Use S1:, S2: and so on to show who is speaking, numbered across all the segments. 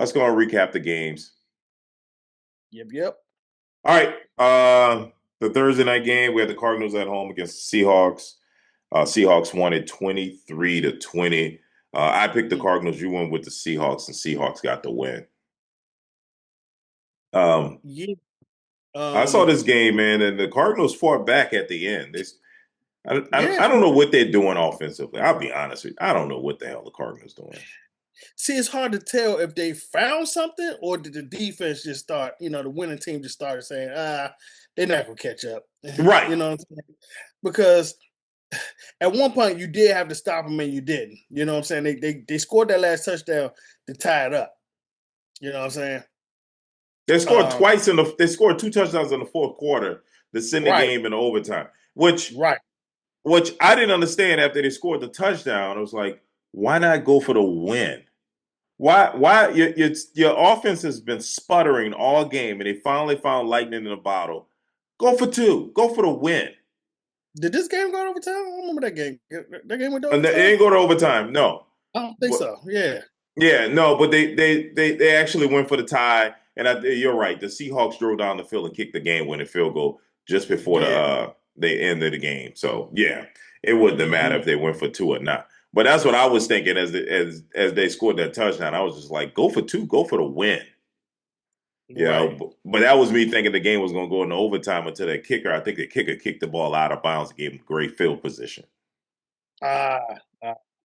S1: let's go and recap the games.
S2: Yep.
S1: All right. The Thursday night game, we had the Cardinals at home against the Seahawks. Seahawks won it 23-20. I picked the Cardinals. You went with the Seahawks, and Seahawks got the win.
S2: Yeah.
S1: I saw this game, man, and the Cardinals fought back at the end.
S2: Yeah.
S1: I don't know what they're doing offensively. I'll be honest with you. I don't know what the hell the Cardinals doing.
S2: See, it's hard to tell if they found something or did the defense just start, the winning team just started saying, they're not gonna catch up.
S1: Right.
S2: You know what I'm saying? Because at one point you did have to stop them and you didn't. You know what I'm saying? They scored that last touchdown to tie it up. You know what I'm saying?
S1: They scored twice they scored two touchdowns in the fourth quarter to send the
S2: Right.
S1: game in overtime, which
S2: Right.
S1: I didn't understand after they scored the touchdown. I was like, why not go for the win? Why your offense has been sputtering all game and they finally found lightning in a bottle. Go for two. Go for the win.
S2: Did this game go to overtime? I don't remember that game. That game went to
S1: And they
S2: overtime?
S1: didn't go to overtime. No.
S2: I don't think
S1: But,
S2: so. Yeah.
S1: yeah, no, but they actually went for the tie. And you're right. The Seahawks drove down the field and kicked the game-winning field goal just before
S2: Yeah.
S1: they ended the game. So yeah, it wouldn't have mattered if
S2: Mhm.
S1: they went for two or not. But that's what I was thinking as they scored that touchdown. I was just like, go for two, go for the win.
S2: Right.
S1: But that was me thinking the game was going to go into overtime until that kicker. I think the kicker kicked the ball out of bounds and gave him great field position.
S2: Ah,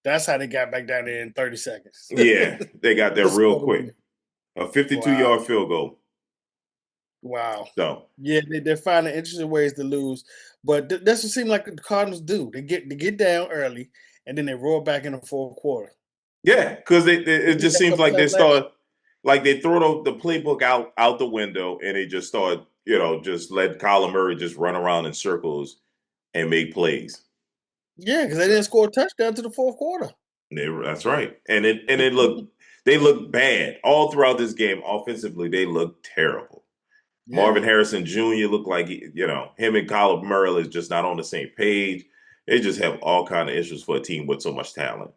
S2: that's how they got back down there in 30 seconds.
S1: Yeah, they got there
S2: To
S1: real
S2: score the
S1: quick.
S2: win.
S1: A 52-yard
S2: Wow.
S1: field goal.
S2: Wow.
S1: So
S2: Yeah, they're finding interesting ways to lose, but that's what seems like the Cardinals do. They get down early, and then they roll back in the fourth quarter.
S1: yeah, because
S2: They
S1: it
S2: did
S1: just
S2: that a
S1: seems
S2: couple
S1: like they
S2: times last
S1: start like they throw the playbook out the window and they just start just let Kyler Murray just run around in circles and make plays.
S2: year. Yeah, because they didn't
S1: So
S2: score a touchdown to the fourth quarter.
S1: that's right, and it looked they looked bad all throughout this game. Offensively, they looked terrible.
S2: Yeah.
S1: Marvin Harrison Jr. looked like him and Kyler Murray is just not on the same page. They just have all kind of issues for a team with so much talent.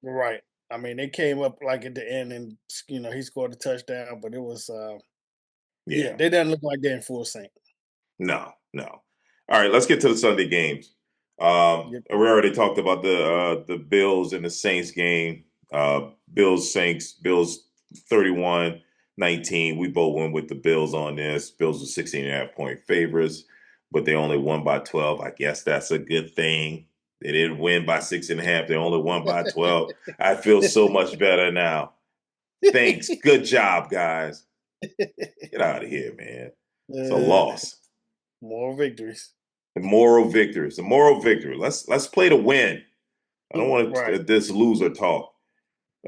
S2: Right. I mean, they came up like at the end, and he scored a touchdown, but it was yeah,
S1: Yeah,
S2: they didn't look like they're in full sync.
S1: no, no. All right, let's get to the Sunday games.
S2: Yep.
S1: We already talked about the Bills and the Saints game. Bills Saints Bills 31-19. We both went with the Bills on this. Bills were 16.5-point favorites, but they only won by 12. I guess that's a good thing. They didn't win by 6.5. They only won by 12. I feel so much better now. Thanks. Good job, guys. Get out of here, man. It's a
S2: uh,
S1: loss.
S2: more victories.
S1: The moral victory. It's a moral victory. Let's play to win. I don't want
S2: Right.
S1: this loser talk.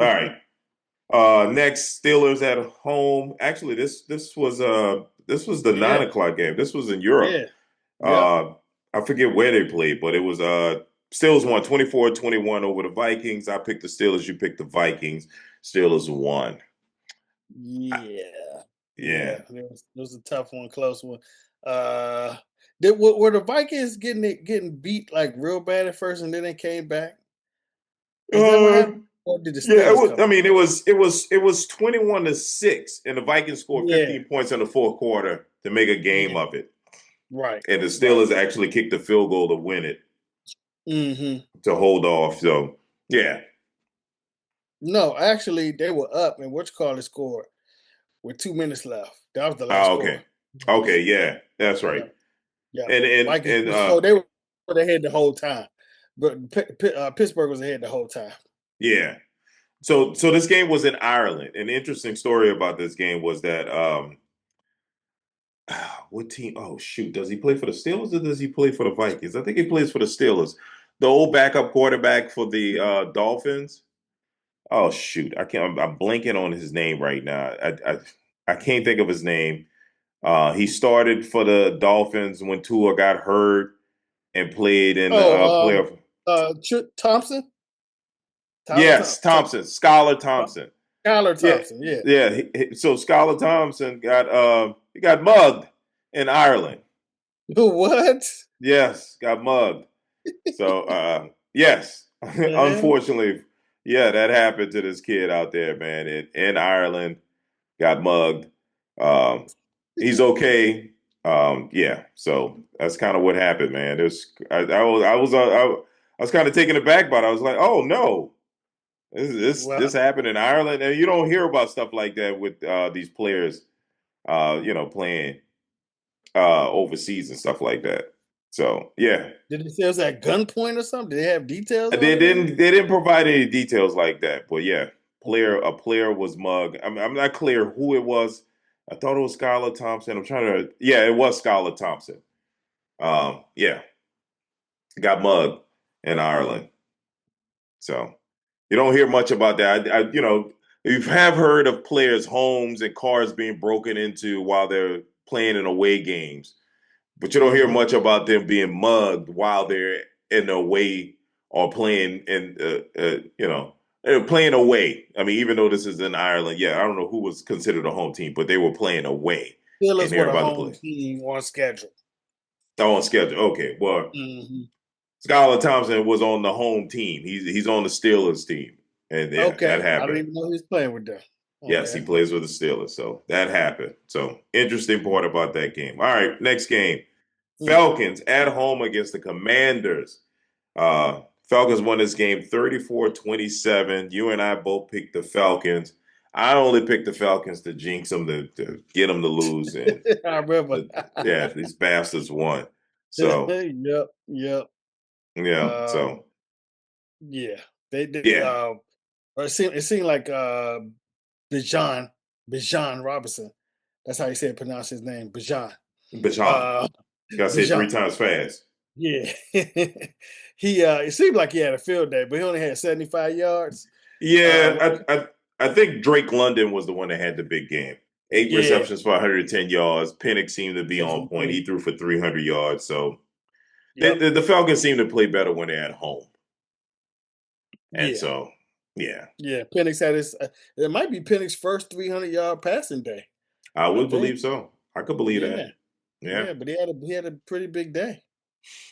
S1: All right. Next, Steelers at home. Actually, this was the
S2: Yeah.
S1: 9 o'clock game. This was in Europe.
S2: Yeah. Yep.
S1: Uh, I forget where they played, but it was Steelers won 24-21 over the Vikings. I picked the Steelers. You picked the Vikings. Steelers won.
S2: Yeah.
S1: Yeah.
S2: Yeah. It was a tough one, close one. Uh, were the Vikings getting beat like real bad at first, and then they came back? Is that what
S1: Uh,
S2: happened, or did the
S1: Yeah, it
S2: Steelers
S1: was.
S2: come
S1: I
S2: back?
S1: mean, it was 21-6, and the Vikings scored
S2: Yeah.
S1: 15 points in the fourth quarter to make a game
S2: Yeah.
S1: of it,
S2: Right.
S1: and the
S2: Right.
S1: Steelers actually kicked the field goal to win it
S2: Hmm.
S1: to hold off. So yeah.
S2: No, actually, they were up, and which call scored with 2 minutes left. That was the last
S1: Oh,
S2: score.
S1: okay. Okay. Yeah, that's right.
S2: Yeah. Yeah.
S1: And
S2: Vikings. So they were ahead the whole time, but Pittsburgh was ahead the whole time.
S1: yeah. So this game was in Ireland. An interesting story about this game was that what team? Oh shoot, does he play for the Steelers or does he play for the Vikings? I think he plays for the Steelers. The old backup quarterback for the Dolphins. Oh shoot, I can't. I'm blanking on his name right now. I can't think of his name. He started for the Dolphins when Tua got hurt and played in the
S2: Oh,
S1: playoff.
S2: Thompson, Tyler
S1: Yes,
S2: Thompson,
S1: Thompson, Skylar Thompson.
S2: Skylar
S1: Yeah,
S2: Thompson. Yeah.
S1: yeah. So Skylar Thompson got mugged in Ireland.
S2: What?
S1: Yes, got mugged. So yes,
S2: The hell?
S1: unfortunately, Yeah, that happened to this kid out there, man, in Ireland. Got mugged. Um, he's okay. Yeah, so that's kind of what happened, man. I was kind of taken aback by it. I was like, oh no, this
S2: Well,
S1: happened in Ireland, and you don't hear about stuff like that with these players, playing overseas and stuff like that. So yeah,
S2: did it say it was at gunpoint or something? Did they have details on
S1: they
S2: it? Maybe.
S1: didn't provide any details like that, but yeah, a player was mugged. I'm not clear who it was. I thought it was Skylar Thompson. I'm trying to, yeah, it was Skylar Thompson. Yeah, got mugged in Ireland. So you don't hear much about that. You have heard of players' homes and cars being broken into while they're playing in away games, but you don't hear
S2: Hmm.
S1: much about them being mugged while they're in away or playing in, playing away. I mean, even though this is in Ireland, yeah, I don't know who was considered a home team, but they were playing away and
S2: Steelers
S1: they're
S2: were the
S1: about to
S2: home
S1: play.
S2: team on schedule.
S1: Oh, on schedule. Okay, well,
S2: Hmm.
S1: Skylar Thompson was on the home team. He's on the Steelers team, and yeah, that
S2: Okay, I
S1: happened.
S2: didn't even know he was playing with them.
S1: Yes, he
S2: Okay.
S1: plays with the Steelers, so that happened. So interesting part about that game. All right, next game.
S2: Mm.
S1: Falcons at home against the Commanders. Falcons won this game 34-27. You and I both picked the Falcons. I only picked the Falcons to jinx them, to get them to lose. And
S2: I remember.
S1: yeah, these bastards won. So,
S2: Yep, yep.
S1: yeah,
S2: Um,
S1: so,
S2: yeah, they did.
S1: yeah,
S2: It seemed like Bijan Bijan Robinson. That's how you say it, pronounce his name, Bijan.
S1: Bashan.
S2: Uh,
S1: Got to say it three
S2: Bijan.
S1: times fast.
S2: Yeah, he. It seemed like he had a field day, but he only had 75 yards.
S1: Yeah,
S2: What
S1: I think Drake London was the one that had the big game. Eight
S2: Yeah,
S1: receptions for 110 yards. Penix seemed to be
S2: yes,
S1: on
S2: he
S1: point.
S2: did.
S1: He threw for 300 yards. So
S2: Yep.
S1: the Falcons seem to play better when they're at home. And
S2: Yeah.
S1: so, yeah,
S2: Yeah. Penix had his. It might be Penix's first 300-yard passing day.
S1: I
S2: I
S1: would
S2: think.
S1: believe so. I could believe
S2: Yeah.
S1: that. Yeah.
S2: Yeah. But he had a pretty big day.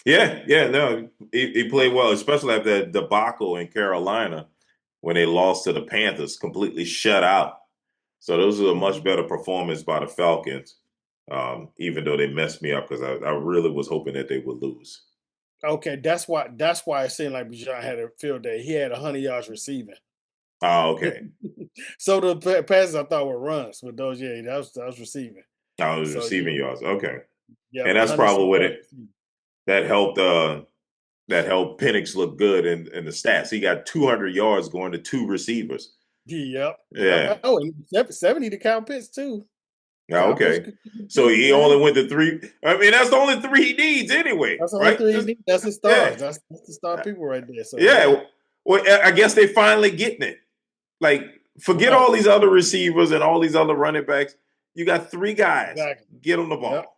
S1: Yeah. Yeah. No, he played well, especially after that debacle in Carolina when they lost to the Panthers, completely shut out. So those are a much
S2: Mhm.
S1: better performance by the Falcons, even though they messed me up because I really was hoping that they would lose.
S2: Okay, that's why it seemed like Bijan had a field day. He had 100 yards receiving.
S1: Oh, okay.
S2: So the passes I thought were runs with those. Yeah, that was receiving.
S1: I was
S2: So yeah,
S1: receiving yards. Okay.
S2: yep,
S1: And that's
S2: 100
S1: probably
S2: some
S1: what
S2: yards
S1: it
S2: receiving.
S1: that helped that helped Penix look good in the stats. He got 200 yards going to two receivers.
S2: Yep, yep.
S1: Yeah.
S2: Oh, and 70 to Kyle Pitts too.
S1: Yeah,
S2: Kyle Pitts
S1: okay.
S2: could
S1: So
S2: too.
S1: he
S2: Yeah,
S1: only went to three. I mean, that's the only three he needs anyway,
S2: that's the only
S1: right?
S2: three.
S1: Just
S2: That's his
S1: yeah.
S2: stars. That's the star people right there. So yeah,
S1: Yeah. Well, I guess they finally getting it. Like, forget
S2: right.
S1: all these other receivers and all these other running backs. You got three guys.
S2: Exactly.
S1: Get them the
S2: Yep.
S1: ball.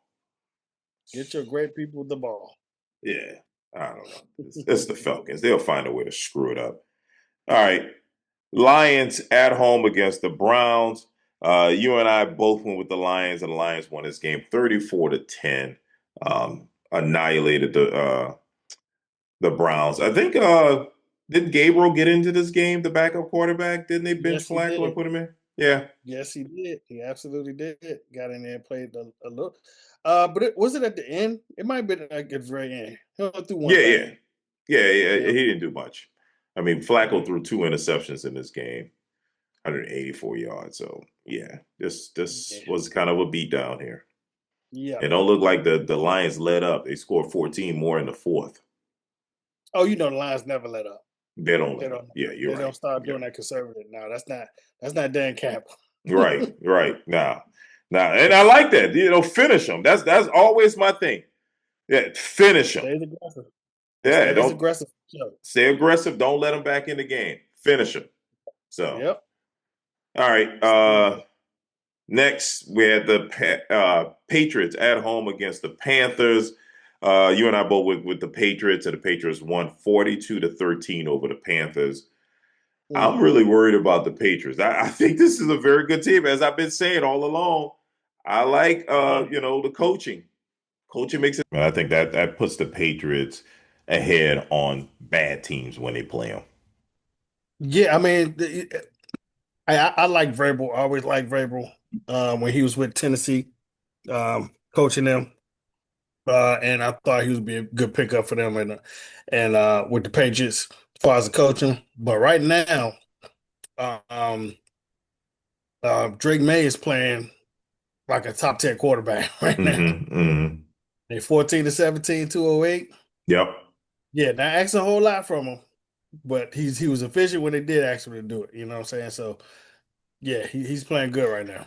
S2: Get your great people with the ball.
S1: Yeah. I don't know. It's the Falcons. They'll find a way to screw it up. All right. Lions at home against the Browns. You and I both went with the Lions, and the Lions won this game 34-10. Annihilated the Browns. I think did Gabriel get into this game, the backup quarterback? Didn't they bench
S2: Yes, he
S1: Flacco and
S2: did.
S1: put him in? Yeah.
S2: Yes, he did. He absolutely did. Got in there and played a little. But was it at the end? It might have been like at the very end. He only threw one
S1: Yeah, yeah.
S2: thing.
S1: Yeah,
S2: Yeah.
S1: he didn't do much. I mean, Flacco
S2: Yeah.
S1: threw two interceptions in this game, 184 yards. So yeah, this
S2: Yeah.
S1: was kind of a beatdown here.
S2: Yeah.
S1: It don't look like the Lions let up. They scored 14 more in the fourth.
S2: Oh, the Lions never let up.
S1: They don't
S2: They
S1: let up.
S2: don't.
S1: Yeah, you're
S2: They don't
S1: right.
S2: start
S1: Yeah.
S2: doing that conservative. No, that's not Dan Campbell.
S1: Right, right. Now, and I like that. Finish them. That's always my thing. Yeah, finish them.
S2: Stays aggressive. He
S1: Yeah,
S2: stays
S1: don't
S2: aggressive. Sure.
S1: stay aggressive. Don't let them back in the game. Finish them. So,
S2: Yep.
S1: all right. Next, we had the Patriots at home against the Panthers. You and I both with the Patriots, and the Patriots won 42-13 over the Panthers.
S2: Mm.
S1: I'm really worried about the Patriots. I think this is a very good team, as I've been saying all along. I like
S2: Yeah.
S1: the coaching. Coaching makes it. I think that puts the Patriots ahead on bad teams when they play them.
S2: Yeah, I mean, I like Vrabel. I always liked Vrabel when he was with Tennessee, coaching them. And I thought he would be a good pickup for them and with the Patriots as far as the coaching. But right now, um, Drake May is playing like a top 10 quarterback right now.
S1: Hmm.
S2: They 14 to 17, 208.
S1: Yep.
S2: Yeah, not asking a whole lot from him, but he was efficient when they did ask him to do it. You know what I'm saying? So yeah, he's playing good right now.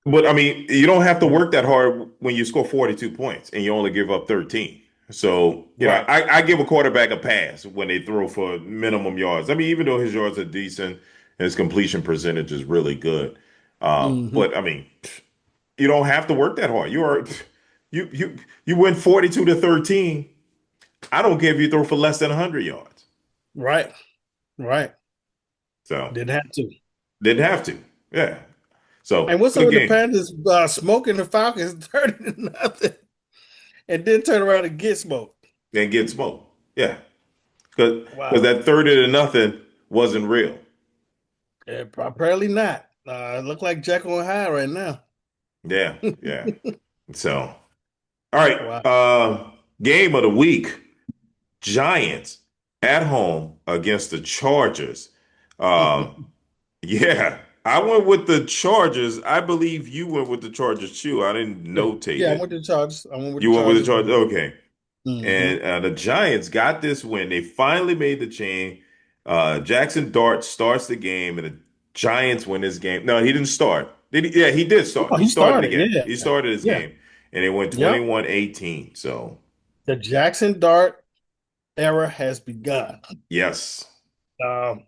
S1: But I mean, you don't have to work that hard when you score 42 points and you only give up 13. So,
S2: Right.
S1: I give a quarterback a pass when they throw for minimum yards. I mean, even though his yards are decent, his completion percentage is really good.
S2: Hmm.
S1: But I mean, you don't have to work that hard. You win 42 to 13. I don't care if you throw for less than 100 yards.
S2: Right. Right.
S1: So,
S2: Didn't have to.
S1: didn't have to. Yeah.
S2: And
S1: So,
S2: what's up
S1: good
S2: with the
S1: game.
S2: Panthers smoking the Falcons 30 to nothing and then turn around and get smoked?
S1: And get smoked. Yeah. Because
S2: Wow.
S1: that 30 to nothing wasn't real.
S2: Yeah, apparently not. It look like Jekyll and Hyde right now.
S1: Yeah, yeah. So, all right.
S2: Wow.
S1: Game of the week. Giants at home against the Chargers. Um, yeah. I went with the Chargers. I believe you went with the Chargers too. I didn't
S2: Yeah,
S1: notate
S2: yeah, I
S1: it.
S2: went to the Chargers. I went with the
S1: You went with the
S2: Chargers.
S1: Chargers. Okay.
S2: Hmm.
S1: And the Giants got this win. They finally made the chain. Jackson Dart starts the game, and the Giants win this game. No, he didn't start. Did he? Yeah, he did start.
S2: Oh,
S1: He
S2: he
S1: started the
S2: started.
S1: game.
S2: Yeah.
S1: He started his
S2: Yeah.
S1: game, and they went
S2: Yep.
S1: 21-18. So,
S2: The Jackson Dart era has begun.
S1: yes.
S2: Um,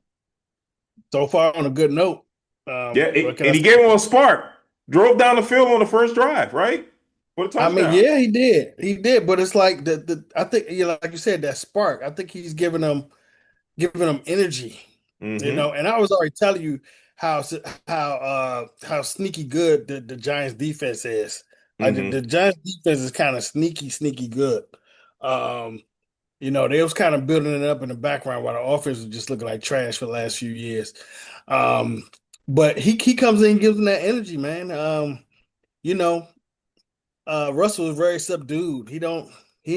S2: so far on a good note.
S1: Yeah,
S2: What can I
S1: and he
S2: say?
S1: gave him a spark. Drove down the field on the first drive, right? For a
S2: I mean,
S1: touchdown.
S2: yeah, he did. He did, but it's like the I think like you said, that spark. I think he's giving them energy,
S1: Mm-hmm.
S2: And I was already telling you how sneaky good the Giants defense is. The
S1: Mm-hmm.
S2: Giants defense is kind of sneaky good. Um, they was kind of building it up in the background while the offense was just looking like trash for the last few years. Um, but he comes in and gives them that energy, man. You know, Russell is very subdued. He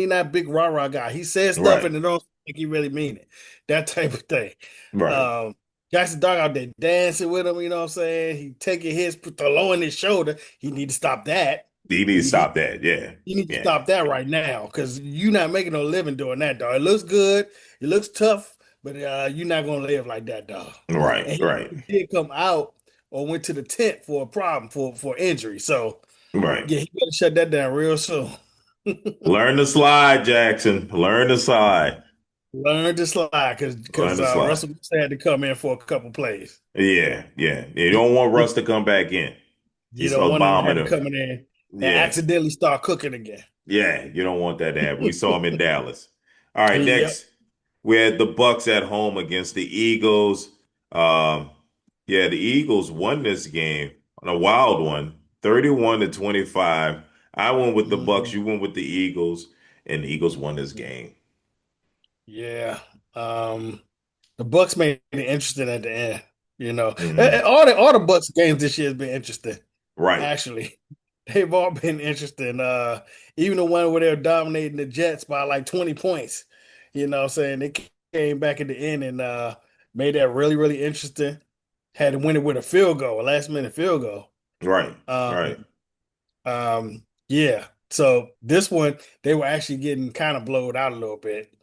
S2: ain't that big rah-rah guy. He says stuff
S1: Right.
S2: and it don't think he really mean it. That type of thing.
S1: Right.
S2: Um, Jackson Dog out there dancing with him, you know what I'm saying? He taking his put the low on his shoulder. He need to stop that.
S1: He needs to
S2: He,
S1: stop that. Yeah.
S2: you need to
S1: Yeah.
S2: stop that right now because you're not making no living doing that, dog. It looks good, it looks tough, but you're not gonna live like that, dog.
S1: Right.
S2: And
S1: Right.
S2: he did come out or went to the tent for a problem for injury. So
S1: Right.
S2: yeah, he better shut that down real soon.
S1: Learn to slide, Jackson. Learn to slide.
S2: Learn to slide because
S1: Learn
S2: because
S1: to slide.
S2: Russell Wilson had to come in for a couple plays.
S1: Yeah, yeah. You don't want Russ to come back in. He
S2: You don't
S1: starts
S2: want him to
S1: bombing
S2: have to
S1: him.
S2: come in and
S1: Yeah,
S2: accidentally start cooking again.
S1: yeah. You don't want that to happen. We saw him in Dallas. All right,
S2: Yep.
S1: next we had the Bucks at home against the Eagles. Um, yeah, the Eagles won this game on a wild one, 31-25. I went with the Bucks.
S2: Mhm.
S1: You went with the Eagles, and the Eagles won this game.
S2: Yeah. Um, the Bucks made it interesting at the end.
S1: Hmm.
S2: All the Bucks games this year has been interesting.
S1: Right,
S2: Actually, they've all been interesting. Even the one where they're dominating the Jets by like 20 points. What I'm saying they came back at the end and made that really, really interesting. Had to win it with a field goal, a last minute field goal.
S1: right, right.
S2: Um, yeah. So this one, they were actually getting kind of blowed out a little bit.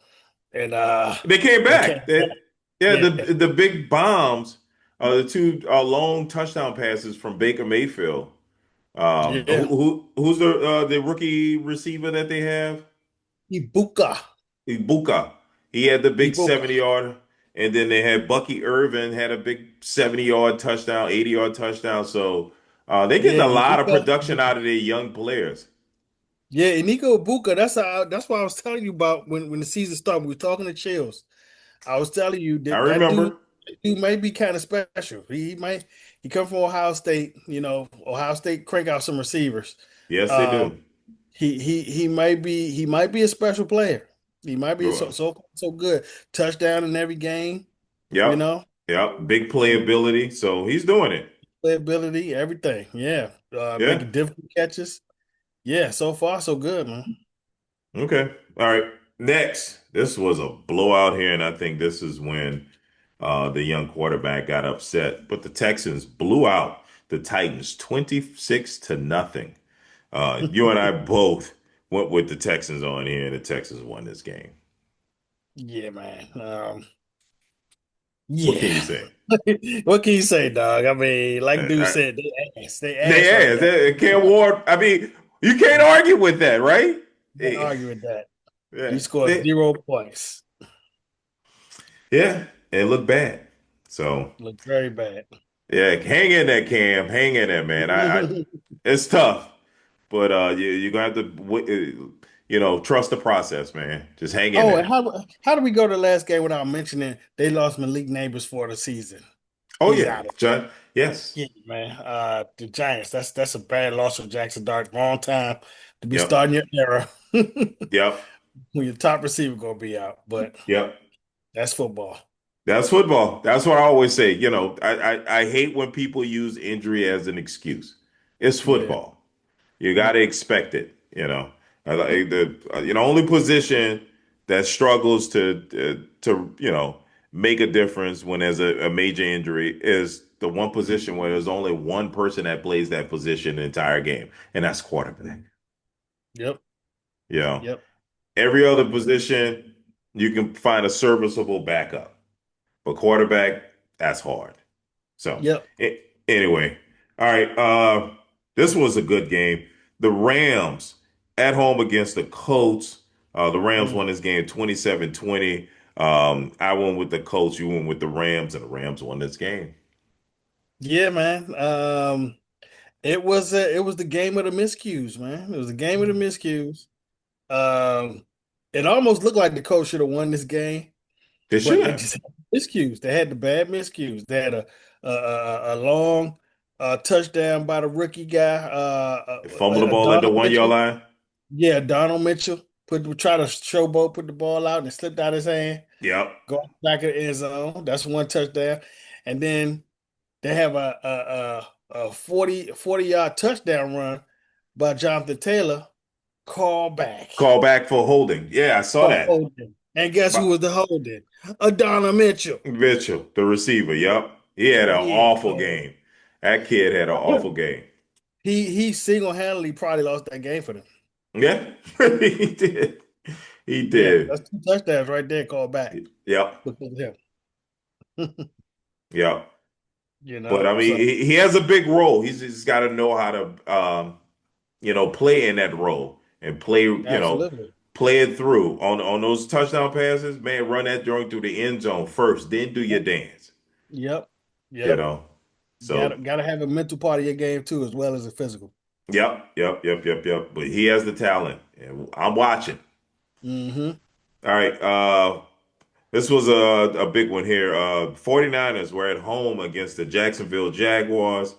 S2: And
S1: They came
S2: they came
S1: back.
S2: back.
S1: Yeah,
S2: Yeah.
S1: the big bombs, the two long touchdown passes from Baker Mayfield.
S2: Yeah.
S1: Who's the rookie receiver that they have?
S2: Ibuka.
S1: Ibuka. He had the big
S2: Ibuka.
S1: 70-yard, and then they had Bucky Irvin had a big 70-yard touchdown, 80-yard touchdown. So they're getting
S2: Yeah,
S1: a lot of production
S2: Ibuka.
S1: out of their young players.
S2: Yeah, and Nico Ibuka. That's what I was telling you about when the season started. We were talking to Chills. I was telling you
S1: I
S2: that dude,
S1: remember.
S2: dude might be kind of special. He come from Ohio State. Ohio State crank out some receivers.
S1: Yes, they
S2: Um,
S1: do.
S2: he might be a special player. He might be
S1: Sure.
S2: so good. Touchdown in every game. you
S1: Yep.
S2: know,
S1: Yep. Big playability. So he's doing it.
S2: playability, everything. Yeah,
S1: Yeah.
S2: making difficult catches. Yeah, so far so good, man.
S1: Okay. All right. Next, this was a blowout here, and I think this is when the young quarterback got upset. But the Texans blew out the Titans 26 to nothing. You and I both went with the Texans on here, and the Texans won this game.
S2: Yeah, man.
S1: What can
S2: Yeah.
S1: you say?
S2: What can you say, dog? I mean, like dude
S1: I,
S2: said, they ass
S1: they
S2: right
S1: asked.
S2: now.
S1: Cam Ward. I mean, you can't argue with that, right?
S2: Can't
S1: Eh,
S2: argue with that. You
S1: Yeah.
S2: scored 0 points.
S1: Yeah. It looked bad. So.
S2: Look very bad.
S1: Yeah, hang in there, Cam. Hang in there, man. It's tough, but you're gonna have to, trust the process, man. Just hang in
S2: Oh, and
S1: there.
S2: how do we go to the last game without mentioning they lost Malik Neighbors for the season?
S1: Oh
S2: He's
S1: yeah,
S2: out of
S1: John. Yes.
S2: yeah, man. The Giants. That's a bad loss for Jackson Dart. Wrong time to be
S1: Yep.
S2: starting your era
S1: Yep.
S2: when your top receiver gonna be out. But
S1: Yep.
S2: that's football.
S1: That's football. That's what I always say. I hate when people use injury as an excuse. It's
S2: Yeah.
S1: football. You got
S2: Yep.
S1: to expect it. Only position that struggles to make a difference when there's a major injury is the one position where there's only one person that plays that position the entire game, and that's quarterback.
S2: Yep.
S1: You know,
S2: Yep.
S1: every other position you can find a serviceable backup, but quarterback, that's hard. So
S2: Yep.
S1: anyway, all right. This was a good game. The Rams at home against the Colts. The Rams
S2: Mm.
S1: won this game 27-20. I went with the Colts, you went with the Rams, and the Rams won this game.
S2: Yeah, man. It was the game of the miscues, man. It was the game of the miscues. Um, it almost looked like the coach should have won this game,
S1: They should
S2: but they
S1: have.
S2: just had miscues. They had the bad miscues. They had a long touchdown by the rookie guy,
S1: They fumbled the ball at the
S2: Donald
S1: 1 yard
S2: Mitchell.
S1: line.
S2: Yeah, Donald Mitchell try to showboat, put the ball out, and it slipped out his hand.
S1: Yep.
S2: Go back of the end zone. That's one touchdown, and then they have a 40 yard touchdown run by Jonathan Taylor. Call back.
S1: Call back for holding. Yeah, I saw
S2: For
S1: that.
S2: holding. And guess who
S1: But
S2: was the holding? Adonna Mitchell.
S1: Mitchell, the receiver. Yep. He had an
S2: Yeah.
S1: awful game. That kid had an awful game.
S2: He single-handedly probably lost that game for them.
S1: Yeah, he did. He
S2: Yeah,
S1: did.
S2: that's two touchdowns right there called back
S1: Yep.
S2: because of him.
S1: Yep.
S2: You
S1: But
S2: know,
S1: I mean,
S2: so
S1: he has a big role. He's got to know how to, play in that role and play,
S2: absolutely.
S1: play it through on those touchdown passes. Man, run that joint through the end zone first, then do your
S2: Yep.
S1: dance.
S2: Yep.
S1: You
S2: Yep.
S1: know. So,
S2: Gotta have a mental part of your game too, as well as a physical.
S1: yep, yep, yep, yep, yep. But he has the talent, and I'm watching.
S2: Hmm.
S1: All right. This was a big one here. 49ers were at home against the Jacksonville Jaguars.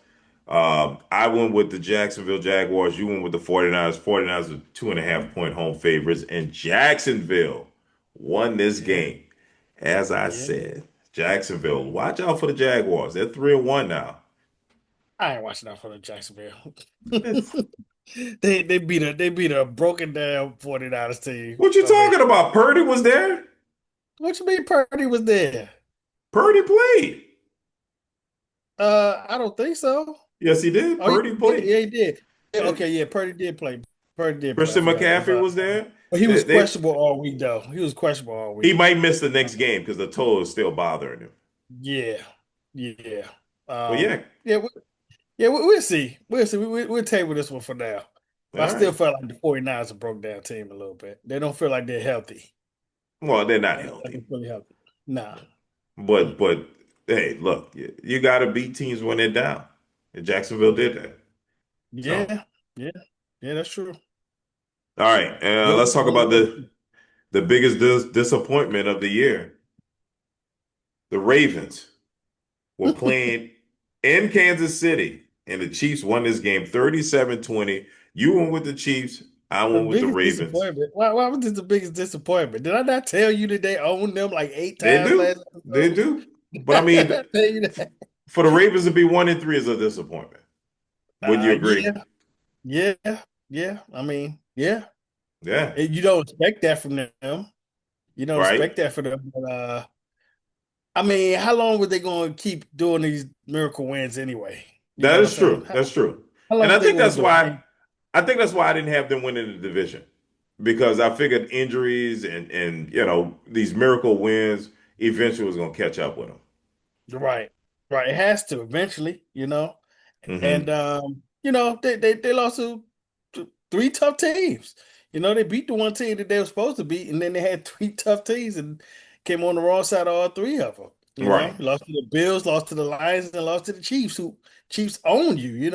S1: I went with the Jacksonville Jaguars. You went with the 49ers. 49ers are 2.5 point home favorites. And Jacksonville won this
S2: Yeah.
S1: game. As I
S2: Yeah.
S1: said, Jacksonville, watch out for the Jaguars. They're 3-1 now.
S2: I ain't watching out for the Jacksonville.
S1: It's-
S2: They beat a broken down 49ers team.
S1: what you
S2: I mean,
S1: talking about? Purdy was there.
S2: what you mean Purdy was there?
S1: Purdy played.
S2: I don't think so.
S1: Yes, he did.
S2: Oh yeah,
S1: Purdy
S2: yeah,
S1: played.
S2: yeah, he did. Yeah,
S1: Yeah.
S2: okay, yeah, Purdy did play. Purdy did play. I
S1: Christian
S2: forgot
S1: McCaffrey
S2: about
S1: was there.
S2: but he
S1: They,
S2: was
S1: they
S2: questionable all week though. He was questionable all
S1: He
S2: week.
S1: might miss the next game because the toe is still bothering him.
S2: Yeah. Yeah.
S1: But yeah,
S2: Yeah, we'll see. We'll see. We'll table this one for now.
S1: all
S2: But I still
S1: right.
S2: felt like the 49ers a broke down team a little bit. They don't feel like they're healthy.
S1: Well, they're
S2: They
S1: not
S2: don't feel like
S1: healthy,
S2: they're fully healthy. Nah. Mm.
S1: but hey, look, you got to beat teams when they're down. And Jacksonville did that. So,
S2: Yeah. Yeah. Yeah, that's true.
S1: all right,
S2: Well,
S1: let's talk about the biggest disappointment of the year. The Ravens were playing in Kansas City, and the Chiefs won this game 37-20. You went with the Chiefs. I
S2: the
S1: went with the
S2: biggest
S1: Ravens.
S2: disappointment. Why was this the biggest disappointment? Did I not tell you that they owned them like eight
S1: They
S2: times
S1: do.
S2: last
S1: They
S2: episode?
S1: do. But I mean,
S2: Tell you that.
S1: for the Ravens to be 1-3 is a disappointment. Wouldn't you agree?
S2: Yeah, yeah, yeah. I mean, yeah.
S1: Yeah.
S2: You don't expect that from them. You don't
S1: Right.
S2: expect that for them. But I mean, how long were they going to keep doing these miracle wins anyway? You know
S1: That
S2: what I'm
S1: is
S2: saying?
S1: true. That's true.
S2: How long
S1: And
S2: were
S1: I
S2: they
S1: think
S2: going
S1: that's
S2: to do it? I
S1: why
S2: mean,
S1: I didn't have them winning the division because I figured injuries and these miracle wins eventually was going to catch up with them.
S2: right, right. It has to eventually, And
S1: Hmm.
S2: they lost to three tough teams. They beat the one team that they were supposed to beat, and then they had three tough teams and came on the wrong side of all three of them.
S1: Right.
S2: Lost to the Bills, lost to the Lions, and lost to the Chiefs, who Chiefs own you.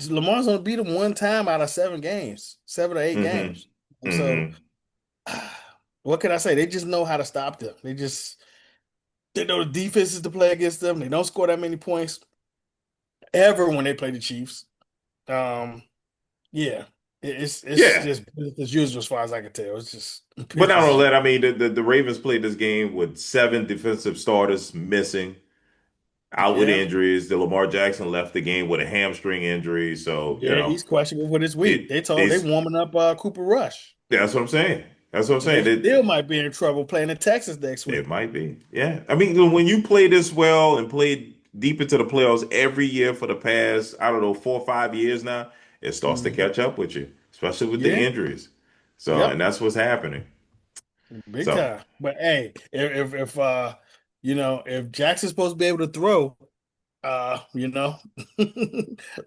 S2: Lamar's only beat them one time out of 7 games, 7 or 8
S1: Hmm.
S2: games. So,
S1: Hmm.
S2: what can I say? They just know how to stop them. They know the defenses to play against them. They don't score that many points ever when they play the Chiefs. Um, Yeah, it's
S1: Yeah.
S2: just business as usual as far as I can tell. It's just
S1: But
S2: business
S1: not
S2: as
S1: only that,
S2: usual.
S1: I mean, the Ravens played this game with 7 defensive starters missing, out with
S2: Yeah,
S1: injuries. The Lamar Jackson left the game with a hamstring injury. So,
S2: yeah, he's questionable for this week.
S1: it,
S2: They
S1: it's,
S2: warming up Cooper Rush.
S1: that's what I'm saying. That's what I'm saying.
S2: They still might be in trouble playing in Texas next
S1: It
S2: week.
S1: might be. Yeah. I mean, when you play this well and played deep into the playoffs every year for the past, I don't know, 4 or 5 years now, it starts to
S2: Mhm.
S1: catch up with you, especially with the
S2: Yeah,
S1: injuries. So, and
S2: yep,
S1: that's what's happening.
S2: big
S1: So,
S2: time. But hey, if Jackson's supposed to be able to throw, uh, you know,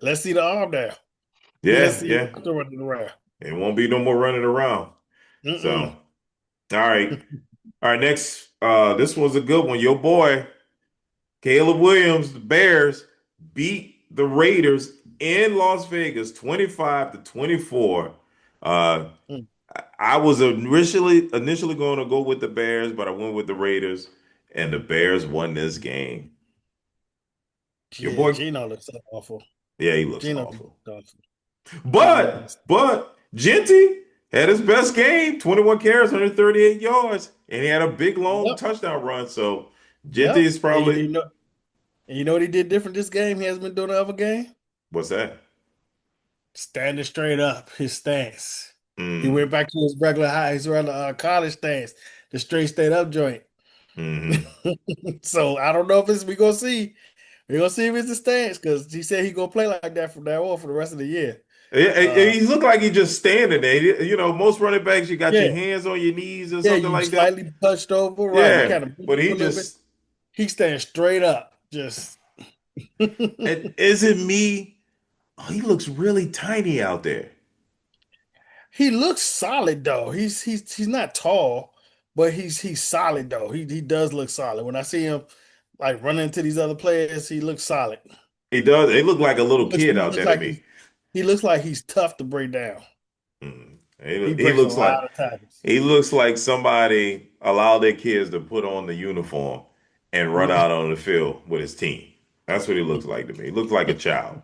S2: let's see the arm there. Let's
S1: yeah,
S2: see
S1: yeah.
S2: him throwing it around.
S1: It won't be no more running around. So,
S2: Mm-mm.
S1: all right. All right, next. This was a good one. Your boy, Caleb Williams, the Bears, beat the Raiders in Las Vegas 25-24. Uh,
S2: Mm.
S1: I was initially going to go with the Bears, but I went with the Raiders, and the Bears won this game. Your
S2: Yeah,
S1: boy,
S2: Gino looks so awful.
S1: yeah, he looks
S2: Gino
S1: awful.
S2: looks awful. He
S1: But Genty had his best game, 21 carries, 138 yards, and he had a big long
S2: Yep,
S1: touchdown run. So Genty
S2: yep.
S1: is probably
S2: And you know what he did different this game? He hasn't been doing the other game.
S1: what's that?
S2: Standing straight up, his stance. He
S1: Mm,
S2: went back to his regular high, his regular college stance, the straight stayed up joint.
S1: hmm.
S2: So I don't know if it's we gonna see. We're gonna see if it's a stance because he said he gonna play like that from now on for the rest of the year.
S1: He looked like he just standing there. Most running backs, you got your
S2: Yeah,
S1: hands on your knees or
S2: yeah.
S1: something
S2: You
S1: like that.
S2: slightly punched over, right? You
S1: Yeah,
S2: kind of
S1: but
S2: moved
S1: he
S2: a little bit.
S1: just,
S2: He's staying straight up. Just
S1: it isn't me. Oh, he looks really tiny out there.
S2: he looks solid though. He's not tall, but he's solid though. He does look solid. When I see him like running into these other players, he looks solid.
S1: He does. He looked like a little kid
S2: He
S1: out
S2: looks
S1: there to
S2: like
S1: me.
S2: he looks like he's tough to break down.
S1: Mm.
S2: He
S1: He
S2: breaks a
S1: looks like
S2: lot of tackles.
S1: he looks like somebody allowed their kids to put on the uniform and run
S2: Yeah.
S1: out on the field with his team. That's what he looks like to me. He looks like a child.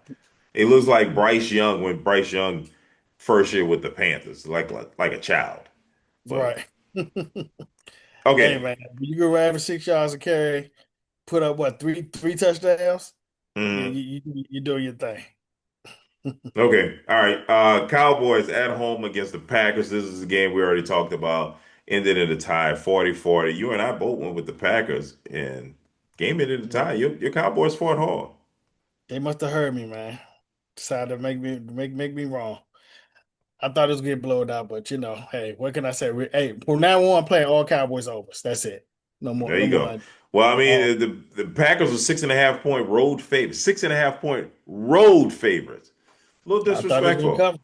S1: He looks like Bryce Young when Bryce Young first year with the Panthers, like a child. But
S2: Right. Hey
S1: okay.
S2: man, you go average 6 yards a carry, put up what three touchdowns. Yeah,
S1: Mhm.
S2: you doing your thing.
S1: Okay. All right. Cowboys at home against the Packers. This is a game we already talked about. Ended in a tie, 40-40. You and I both went with the Packers, and game ended in a tie. Your Cowboys fought hard.
S2: They must have heard me, man. Decided to make me wrong. I thought it was getting blown out, but hey, what can I say? Hey, from now on, I'm playing all Cowboys overs. That's it.
S1: There
S2: No
S1: you
S2: more
S1: go.
S2: under.
S1: Well, I
S2: Oh,
S1: mean, the Packers were 6.5 point road favorites. 6.5 point road favorites. A little
S2: I thought it was gonna
S1: disrespectful.
S2: cover.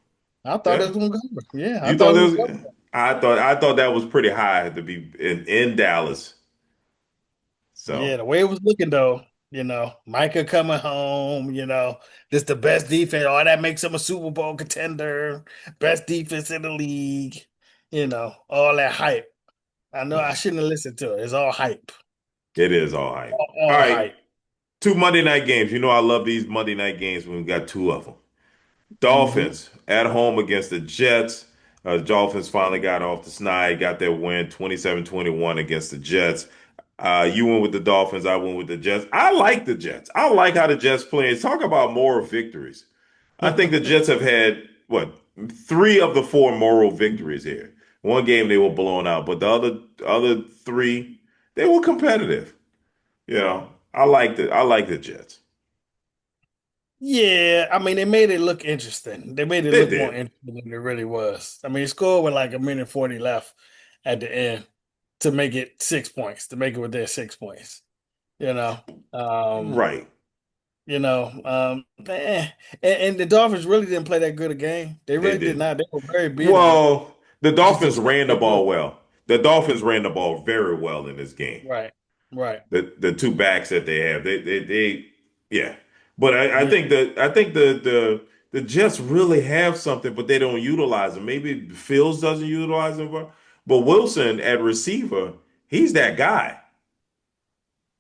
S2: I thought it
S1: Yeah.
S2: was gonna cover. Yeah, I
S1: You
S2: thought
S1: thought
S2: it
S1: there
S2: was
S1: was
S2: cover.
S1: I thought that was pretty high to be in Dallas. So
S2: Yeah, the way it was looking though, Micah coming home, this the best defense. Oh, that makes him a Super Bowl contender, best defense in the league. All that hype. I know I
S1: mm,
S2: shouldn't have listened to it. It's all hype.
S1: it is all right. All
S2: All
S1: right.
S2: hype.
S1: Two Monday night games. I love these Monday night games when we got two of them.
S2: Hmm.
S1: Dolphins at home against the Jets. Dolphins finally got off the snide, got their win 27-21 against the Jets. You went with the Dolphins. I went with the Jets. I like the Jets. I like how the Jets play. Talk about moral victories. I think the Jets have had what three of the four moral victories here. One game they were blown out, but the other three they were competitive. I like the Jets.
S2: Yeah, I mean, they made it look interesting. They made it
S1: They
S2: look more
S1: did.
S2: interesting than it really was. I mean, it scored with like a minute 40 left at the end to make it 6 points, to make it within 6 points. You know, um,
S1: Right.
S2: and the Dolphins really didn't play that good a game. They
S1: They
S2: really did
S1: didn't.
S2: not. They were very beatable.
S1: Well, the
S2: It's just the
S1: Dolphins
S2: Jets
S1: ran the
S2: kept
S1: ball
S2: winning.
S1: well. The Dolphins ran the ball very well in this game.
S2: Right, right.
S1: The two backs that they have. They yeah. But I
S2: Yeah,
S1: think the Jets really have something, but they don't utilize them. Maybe Fields doesn't utilize them, but Wilson at receiver, he's that guy.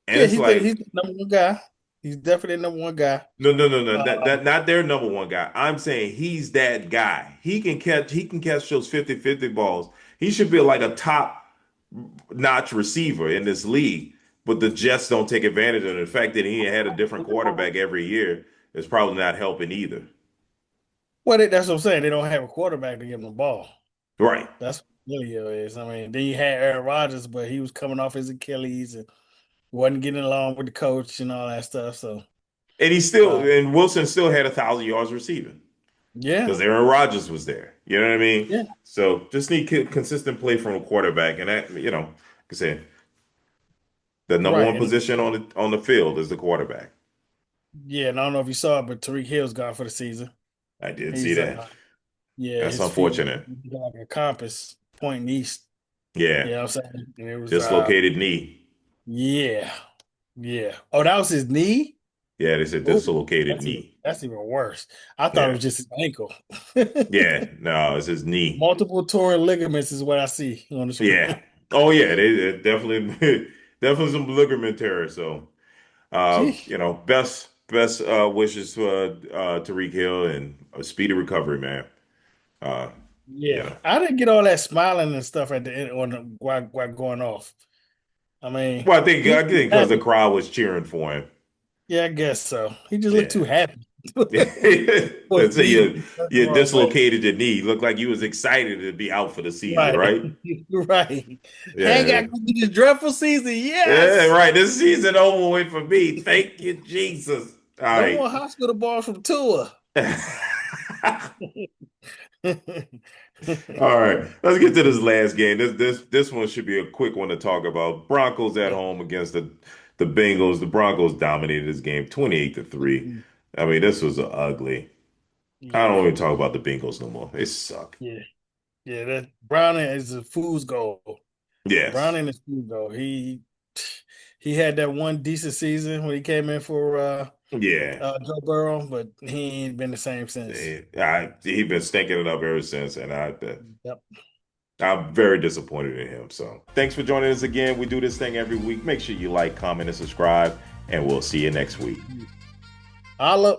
S1: And
S2: yeah.
S1: it's
S2: He's
S1: like,
S2: the number one guy. He's definitely the number one guy.
S1: no,
S2: Um,
S1: not their number one guy. I'm saying he's that guy. He can catch those 50-50 balls. He should be like a top notch receiver in this league, but the Jets don't take advantage of it. The fact that he had a different quarterback every year is probably not helping either.
S2: that's what I'm saying. They don't have a quarterback to give them the ball.
S1: Right.
S2: That's what really it is. I mean, then you had Aaron Rodgers, but he was coming off his Achilles and wasn't getting along with the coach and all that stuff. So, uh,
S1: And Wilson still had 1,000 yards receiving
S2: yeah,
S1: because Aaron Rodgers was there. You know what I mean?
S2: yeah,
S1: So just need consistent play from a quarterback, and that like I said, the number
S2: right.
S1: one
S2: And
S1: position on the field is the quarterback.
S2: yeah, and I don't know if you saw it, but Tariq Hill's gone for the season.
S1: I did see
S2: He's
S1: that.
S2: yeah,
S1: That's
S2: his feet
S1: unfortunate.
S2: like a compass pointing east.
S1: Yeah,
S2: You know what I'm saying? And it was
S1: dislocated knee.
S2: yeah, yeah. Oh, that was his knee?
S1: Yeah, they said
S2: Oh,
S1: dislocated knee.
S2: that's even worse. I thought it
S1: Yeah,
S2: was just his ankle.
S1: yeah. No, it's his knee.
S2: Multiple torn ligaments is what I see on the
S1: Yeah.
S2: screen.
S1: Oh yeah, they definitely definitely some ligament tear. So
S2: Gee.
S1: best wishes for Tariq Hill and a speedy recovery, man. Uh, you
S2: Yeah,
S1: know.
S2: I didn't get all that smiling and stuff at the end on the while going off. I mean,
S1: Well,
S2: he
S1: I
S2: just
S1: think
S2: looked
S1: because the
S2: happy.
S1: crowd was cheering for him.
S2: Yeah, I guess so. He just looked too
S1: Yeah.
S2: happy for
S1: Let's
S2: his
S1: say
S2: knee to be the
S1: you
S2: wrong way.
S1: dislocated your knee. Looked like you was excited to be out for the season,
S2: Right,
S1: right?
S2: right. Hey, got
S1: Yeah.
S2: to do this dreadful season.
S1: Yeah,
S2: Yes.
S1: right. This season over with for me. Thank you, Jesus. All
S2: No
S1: right.
S2: more hospital balls from Tua.
S1: All right, let's get to this last game. This one should be a quick one to talk about. Broncos at
S2: Yeah,
S1: home against the Bengals. The Broncos dominated this game 28-3. I mean, this was ugly. I don't
S2: yeah,
S1: even talk about the Bengals no more. They suck.
S2: yeah, yeah. That Browning is a fool's gold.
S1: Yes.
S2: Browning is fool's gold. He had that one decent season when he came in for
S1: Yeah.
S2: Joe Burrow, but he ain't been the same since.
S1: He been stinking it up ever since, and
S2: Yep.
S1: I'm very disappointed in him. So thanks for joining us again. We do this thing every week. Make sure you like, comment, and subscribe, and we'll see you next week.
S2: Holla.